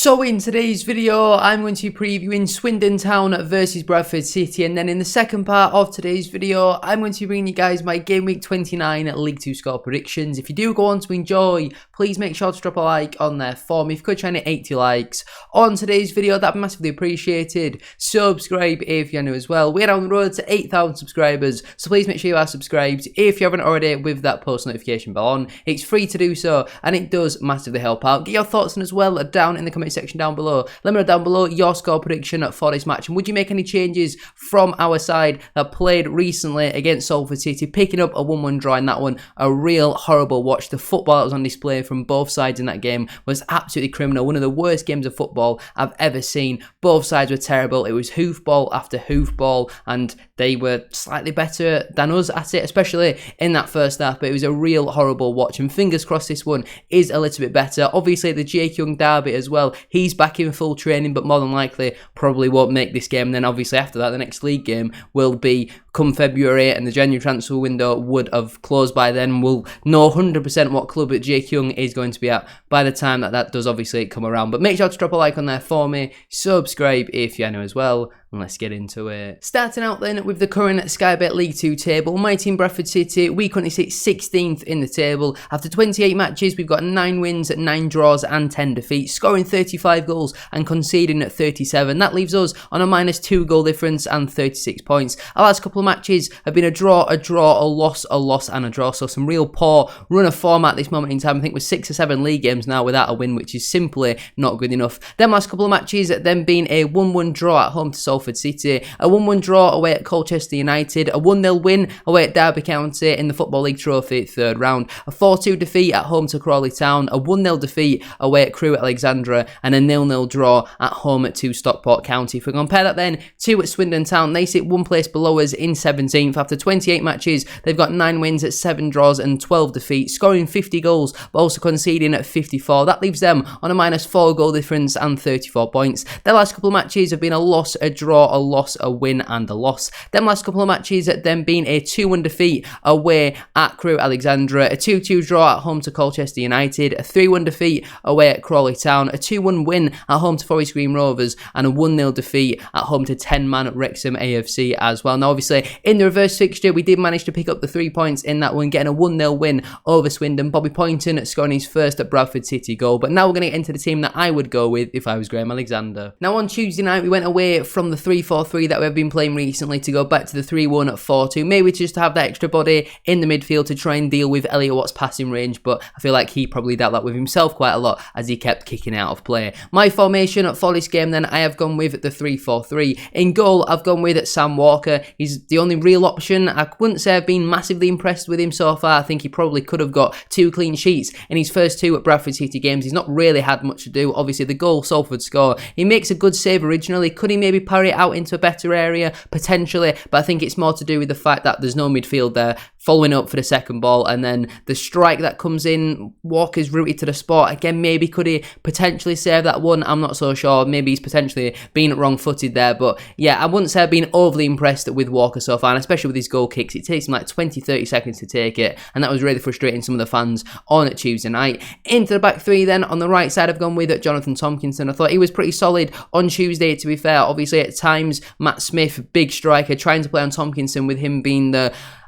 So in today's video, I'm going to be previewing Swindon Town versus Bradford City, and then in the second part of today's video, I'm going to be bringing you guys my Game Week 29 League 2 score predictions. If you do go on to enjoy, please make sure to drop a like on there for me. If you could try and hit 80 likes on today's video, that'd be massively appreciated. Subscribe if you're new as well. We're on the road to 8,000 subscribers, so please make sure you are subscribed if you haven't already with that post notification bell on. It's free to do so, and it does massively help out. Get your thoughts on as well down in the comment section down below. Let me know down below your score prediction for this match, and would you make any changes from our side that played recently against Salford City, picking up a 1-1 draw in that one. A real horrible watch. The football that was on display from both sides in that game was absolutely criminal. One of the worst games of football I've ever seen. Both sides were terrible. It was hoofball after hoofball, and they were slightly better than us at it, especially in that first half, but it was a real horrible watch, and fingers crossed this one is a little bit better. Obviously the Jake Young derby as well, he's back in full training, but more than likely probably won't make this game. And then obviously after that, the next league game will be come February, and the January transfer window would have closed by then. We'll know 100% what club Jake Young is going to be at by the time that does obviously come around. But make sure to drop a like on there for me, subscribe if you're new as well, and let's get into it. Starting out then with the current Sky Bet League 2 table, my team Bradford City, we currently sit 16th in the table. After 28 matches, we've got 9 wins, 9 draws and 10 defeats, scoring 35 goals and conceding at 37. That leaves us on a -2 goal difference and 36 points. Our last couple of matches have been a draw, a loss, and a draw. So some real poor run of form at this moment in time. I think we're 6 or 7 league games now without a win, which is simply not good enough. Them last couple of matches then being a 1-1 draw at home to Salford City, a 1-1 draw away at Colchester United, a 1-0 win away at Derby County in the Football League Trophy third round, a 4-2 defeat at home to Crawley Town, a 1-0 defeat away at Crewe Alexandra, and a 0-0 draw at home to Stockport County. If we compare that then to Swindon Town, they sit one place below us in 17th. After 28 matches, they've got 9 wins, 7 draws and 12 defeats, scoring 50 goals, but also conceding at 54. That leaves them on a -4 goal difference and 34 points. Their last couple of matches have been a loss, a draw, a loss, a win and a loss. Them last couple of matches then being a 2-1 defeat away at Crewe Alexandra, a 2-2 draw at home to Colchester United, a 3-1 defeat away at Crawley Town, a 2-1 win at home to Forest Green Rovers, and a 1-0 defeat at home to 10-man Wrexham AFC as well. Now obviously in the reverse fixture, we did manage to pick up the 3 points in that one, getting a 1-0 win over Swindon. Bobby Poynton scoring his first at Bradford City goal. But now we're going to get into the team that I would go with if I was Graham Alexander. Now on Tuesday night, we went away from the 3-4-3 that we've been playing recently to go back to the 3-1-4-2. Maybe just to have that extra body in the midfield to try and deal with Elliot Watt's passing range, but I feel like he probably dealt that with himself quite a lot as he kept kicking out of play. My formation for this game then, I have gone with the 3-4-3. In goal, I've gone with Sam Walker. He's the only real option. I wouldn't say I've been massively impressed with him so far. I think he probably could have got 2 clean sheets in his first 2 at Bradford City games. He's not really had much to do. Obviously, the goal Salford score, he makes a good save originally. Could he maybe parry it out into a better area? Potentially, but I think it's more to do with the fact that there's no midfield there following up for the second ball, and then the strike that comes in, Walker's rooted to the spot. Again, maybe could he potentially save that one? I'm not so sure. Maybe he's potentially been wrong-footed there, but yeah, I wouldn't say I've been overly impressed with Walker so far, and especially with his goal kicks. It takes him like 20-30 seconds to take it, and that was really frustrating some of the fans on Tuesday night. Into the back 3 then, on the right side I've gone with Jonathan Tompkinson. I thought he was pretty solid on Tuesday, to be fair. Obviously at times, Matt Smith, big striker, trying to play on Tompkinson with him being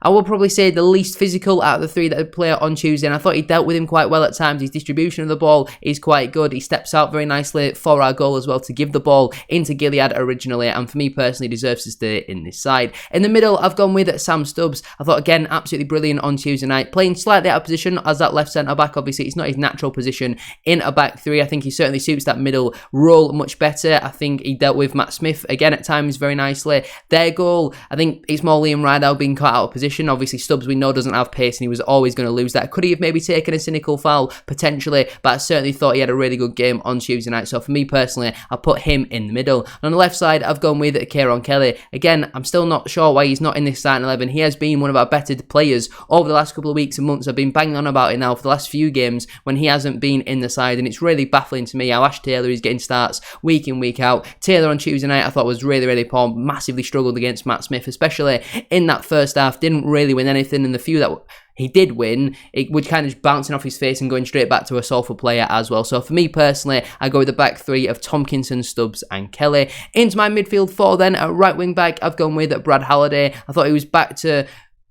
I will probably say the least physical out of the 3 that would play on Tuesday, and I thought he dealt with him quite well at times. His distribution of the ball is quite good. He steps out very nicely for our goal as well to give the ball into Gilead originally, and for me personally deserves to stay in this side. In the middle, I've gone with Sam Stubbs. I thought again, absolutely brilliant on Tuesday night, playing slightly out of position as that left centre back. Obviously, it's not his natural position in a back 3. I think he certainly suits that middle role much better. I think he dealt with Matt Smith again at times very nicely. Their goal, I think it's more Liam Rideout being caught out of position. Obviously, Stubbs we know doesn't have pace, and he was always going to lose that. Could he have maybe taken a cynical foul? Potentially, but I certainly thought he had a really good game on Tuesday night. So for me personally, I put him in the middle. And on the left side, I've gone with Kieran Kelly. Again, I'm still not sure why he's not in this starting 11. He has been one of our better players over the last couple of weeks and months. I've been banging on about it now for the last few games when he hasn't been in the side, and it's really baffling to me how Ash Taylor is getting starts week in, week out. Taylor on Tuesday night I thought was really, really poor, massively struggled against Matt Smith, especially in that first half. Didn't really win anything, and the few that he did win, it would kind of bouncing off his face and going straight back to a Salford player as well. So for me personally, I go with the back three of Tompkinson, Stubbs and Kelly. Into my midfield four then, at right wing back, I've gone with Brad Halliday. I thought he was back to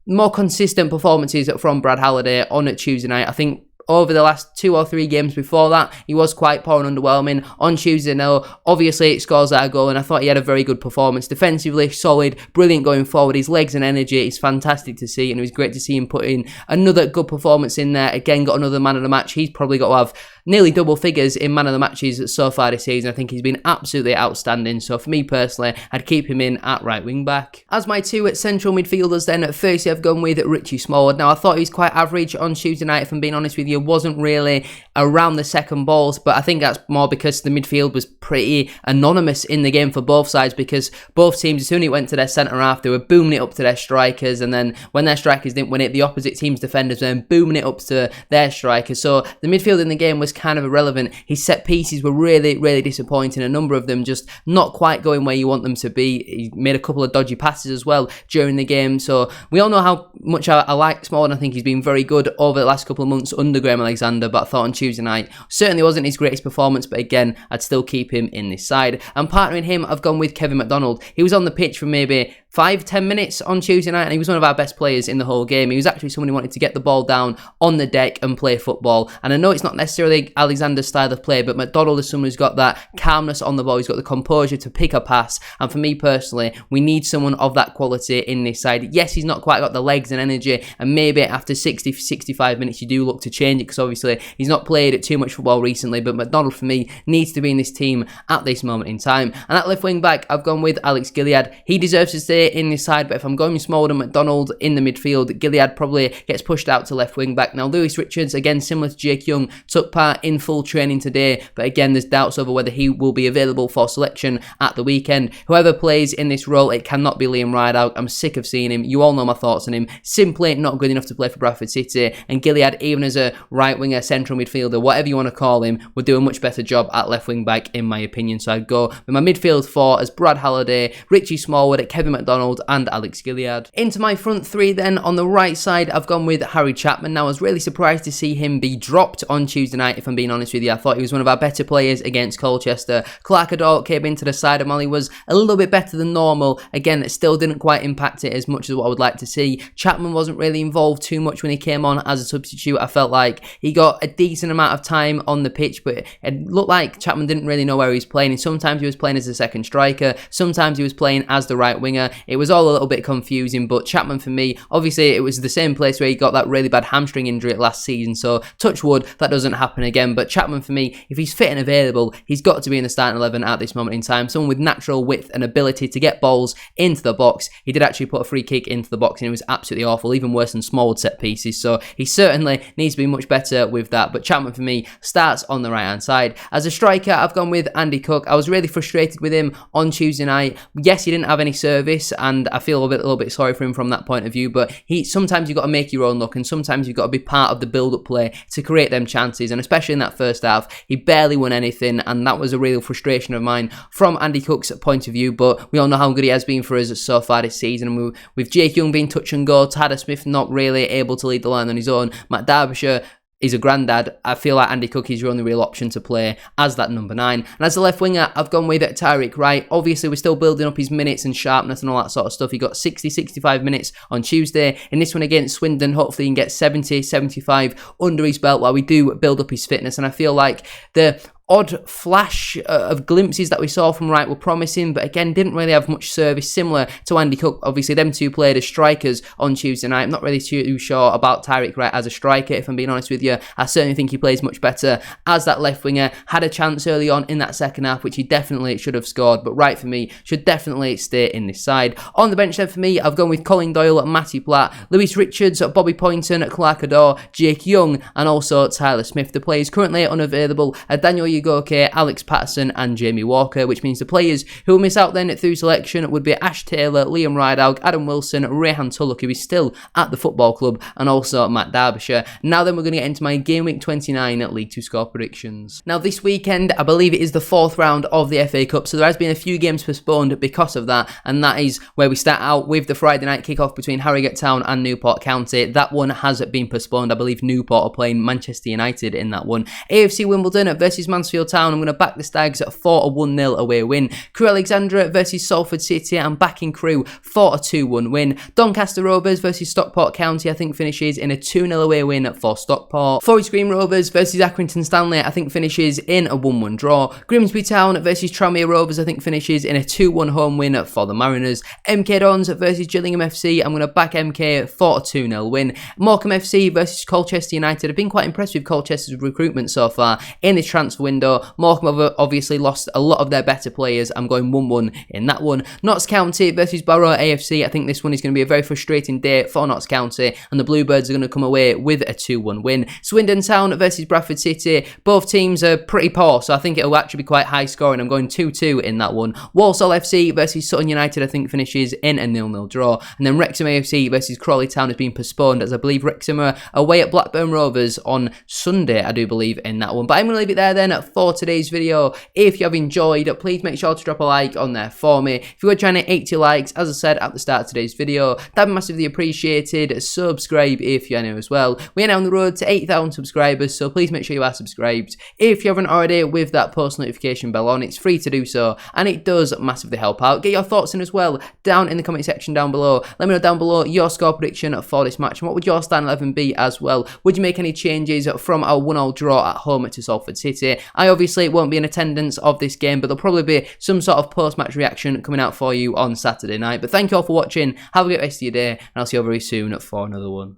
more consistent performances from Brad Halliday on a Tuesday night. I think over the last 2 or 3 games before that, he was quite poor and underwhelming. On Tuesday, no, obviously it scores that goal, and I thought he had a very good performance. Defensively, solid, brilliant going forward. His legs and energy is fantastic to see, and it was great to see him put in another good performance in there. Again, got another man of the match. He's probably got to have nearly double figures in man of the matches so far this season. I think he's been absolutely outstanding. So for me personally, I'd keep him in at right wing back. As my 2 at central midfielders then, at first I've gone with Richie Smallwood. Now I thought he was quite average on Tuesday night, if I'm being honest with you. Wasn't really around the second balls, but I think that's more because the midfield was pretty anonymous in the game for both sides, because both teams, as soon as it went to their centre half, they were booming it up to their strikers, and then when their strikers didn't win it, the opposite team's defenders were then booming it up to their strikers. So the midfield in the game was kind of irrelevant. His set pieces were really, really disappointing. A number of them just not quite going where you want them to be. He made a couple of dodgy passes as well during the game. So we all know how much I like Smallwood. I think he's been very good over the last couple of months under Graham Alexander, but I thought on Tuesday night certainly wasn't his greatest performance, but again, I'd still keep him in this side. And partnering him, I've gone with Kevin McDonald. He was on the pitch for maybe 5-10 minutes on Tuesday night, and he was one of our best players in the whole game. He was actually someone who wanted to get the ball down on the deck and play football. And I know it's not necessarily Alexander's style of play, but McDonald is someone who's got that calmness on the ball. He's got the composure to pick a pass. And for me personally, we need someone of that quality in this side. Yes, he's not quite got the legs and energy, and maybe after 60-65 minutes you do look to change it, because obviously he's not played too much football recently. But McDonald for me needs to be in this team at this moment in time. And at left wing back, I've gone with Alex Gilead. He deserves to stay in this side, but if I'm going with Smallwood and McDonald in the midfield, Gilead probably gets pushed out to left wing back. Now Lewis Richards, again similar to Jake Young, took part in full training today, but again there's doubts over whether he will be available for selection at the weekend. Whoever plays in this role, it cannot be Liam Rideout. I'm sick of seeing him. You all know my thoughts on him. Simply not good enough to play for Bradford City, and Gilead, even as a right winger, central midfielder, whatever you want to call him, would do a much better job at left wing back in my opinion. So I'd go with my midfield 4 as Brad Halliday, Richie Smallwood, Kevin McDonald and Alex Gilead. Into my front 3 then, on the right side I've gone with Harry Chapman. Now I was really surprised to see him be dropped on Tuesday night, if I'm being honest with you. I thought he was one of our better players against Colchester. Ricardo came into the side, and while he was a little bit better than normal, again it still didn't quite impact it as much as what I would like to see. Chapman wasn't really involved too much when he came on as a substitute. I felt like he got a decent amount of time on the pitch, but it looked like Chapman didn't really know where he was playing. And sometimes he was playing as a second striker, sometimes he was playing as the right winger. It was all a little bit confusing, but Chapman for me, obviously it was the same place where he got that really bad hamstring injury last season, so touch wood that doesn't happen again. But Chapman for me, if he's fit and available, he's got to be in the starting 11 at this moment in time. Someone with natural width and ability to get balls into the box. He did actually put a free kick into the box and it was absolutely awful, even worse than Smallwood set pieces, so he certainly needs to be much better with that. But Chapman for me starts on the right hand side. As a striker, I've gone with Andy Cook. I was really frustrated with him on Tuesday night. Yes, he didn't have any service, and I feel a little bit sorry for him from that point of view, but sometimes you've got to make your own luck, and sometimes you've got to be part of the build-up play to create them chances, and especially in that first half, he barely won anything, and that was a real frustration of mine from Andy Cook's point of view. But we all know how good he has been for us so far this season, and with Jake Young being touch and go, Tyler Smith not really able to lead the line on his own, Matt Derbyshire is a granddad, I feel like Andy Cook is your only real option to play as that number 9. And as a left winger, I've gone with Tyreek Wright. Obviously, we're still building up his minutes and sharpness and all that sort of stuff. He got 60-65 minutes on Tuesday. In this one against Swindon, hopefully he can get 70-75 under his belt while we do build up his fitness. And I feel like the odd flash of glimpses that we saw from Wright were promising, but again didn't really have much service, similar to Andy Cook. Obviously them two played as strikers on Tuesday night. I'm not really too sure about Tyreek Wright as a striker, if I'm being honest with you. I certainly think he plays much better as that left winger. Had a chance early on in that second half which he definitely should have scored, but Wright for me should definitely stay in this side. On the bench then for me, I've gone with Colin Doyle, Matty Platt, Lewis Richards, Bobby Poynton, Clark Adore, Jake Young and also Tyler Smith. The players currently unavailable are Daniel Ugoke, Alex Patterson and Jamie Walker, which means the players who will miss out then through selection would be Ash Taylor, Liam Rideout, Adam Wilson, Rayhan Tulloch, who is still at the football club, and also Matt Derbyshire. Now then, we're going to get into my game week 29 League 2 score predictions. Now this weekend, I believe it is the 4th round of the FA Cup, so there has been a few games postponed because of that, and that is where we start out with the Friday night kickoff between Harrogate Town and Newport County. That one has been postponed. I believe Newport are playing Manchester United in that one. AFC Wimbledon versus Mansfield Town. I'm going to back the Stags for a 1-0 away win. Crewe Alexandra versus Salford City. I'm backing Crewe for a 2-1 win. Doncaster Rovers versus Stockport County. I think finishes in a 2-0 away win for Stockport. Forest Green Rovers versus Accrington Stanley. I think finishes in a 1-1 draw. Grimsby Town versus Tranmere Rovers. I think finishes in a 2-1 home win for the Mariners. MK Dons versus Gillingham FC. I'm going to back MK for a 2-0 win. Morecambe FC versus Colchester United. I've been quite impressed with Colchester's recruitment so far in this transfer window. Morecambe have obviously lost a lot of their better players. I'm going 1-1 in that one. Notts County versus Barrow AFC. I think this one is going to be a very frustrating day for Notts County, and the Bluebirds are going to come away with a 2-1 win. Swindon Town versus Bradford City. Both teams are pretty poor, so I think it'll actually be quite high scoring. I'm going 2-2 in that one. Walsall FC versus Sutton United. I think finishes in a 0-0 draw. And then Wrexham AFC versus Crawley Town has been postponed, as I believe Wrexham are away at Blackburn Rovers on Sunday, I do believe, in that one. But I'm going to leave it there then for today's video. If you have enjoyed, please make sure to drop a like on there for me. If you're trying to 80 likes, as I said at the start of today's video, that'd be massively appreciated. Subscribe if you're new as well. We are now on the road to 8,000 subscribers, so please make sure you are subscribed. If you haven't already, with that post notification bell on, it's free to do so, and it does massively help out. Get your thoughts in as well down in the comment section down below. Let me know down below your score prediction for this match, and what would your starting 11 be as well? Would you make any changes from our 1-1 draw at home to Salford City? I obviously won't be in attendance of this game, but there'll probably be some sort of post-match reaction coming out for you on Saturday night. But thank you all for watching. Have a great rest of your day, and I'll see you all very soon for another one.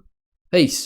Peace.